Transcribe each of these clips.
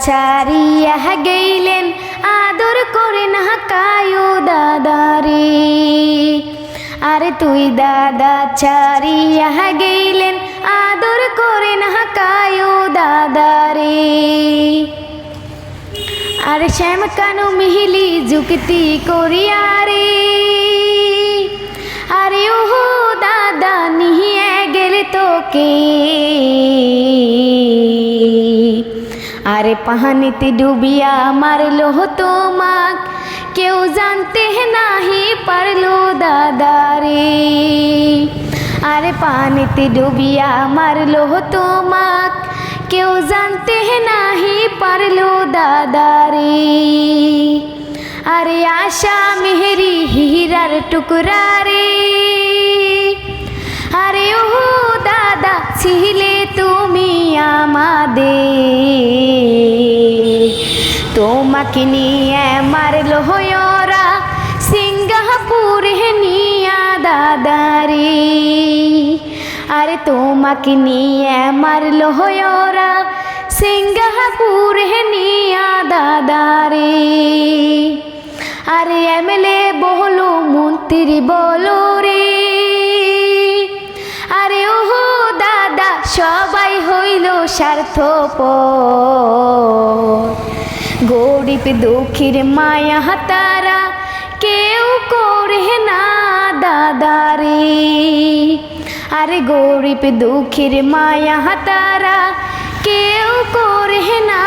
ছাড়িয়া গেলেন আদর করে না কায়ো দাদারে। আরে তুই দাদা ছাড়িয়া গেলেন আদর করে না কায়ো দাদারে। আরে শ্যাম কানু মিহিলি যুক্তি করিয়া রে, আরে ওহো দাদা নিয়ে গেলে তোকে। আরে পাহানিতে ডুবিয়া মারলো তোমাক, কেউ জানতে নাহি পারলো দাদারে। আরে পানিতে ডুবিয়া মারলো তোমাক, কেউ জানতে নাহি পারলো দাদারে। আরে আশা মেহেরি হীরার টুকরা রে, আরে ও দাদা ছিলে তুমি আমাদের। তোমাকে নিয়ে মারলো ওরা সিঙ্গাপুরে নিয়া দাদারে। আরে তোমাকে নিয়ে মারলো ওরা সিঙ্গাপুরে নিয়া দাদারে। আরে এমএলএ বলো মন্ত্রী বলো রে, আরে ওহো দাদা সবাই হইল স্বার্থপর। গরিব দুঃখীর মায়া তারা কেউ করে না দাদারে। আরে গরিব দুঃখীর মায়া তারা কেউ করে না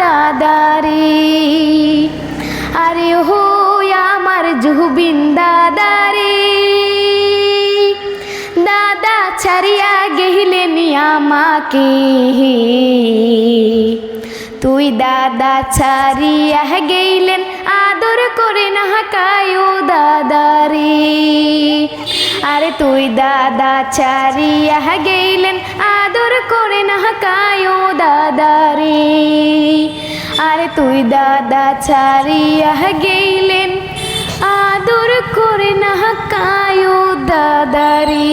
দাদারে। আরে ওহো আমার জুবিন দাদারে, দাদা ছাড়িয়া গেলেন আমাকে। তুই দাদা ছাড়িয়া গেলেন আদর করে না কায়ো দাদারে। আরে তুই দাদা ছাড়িয়া গেলেন আদর করে না কায়ো দাদারে। আরে তুই দাদা ছাড়িয়া গেলেন আদর করে না কায়ো দাদারে।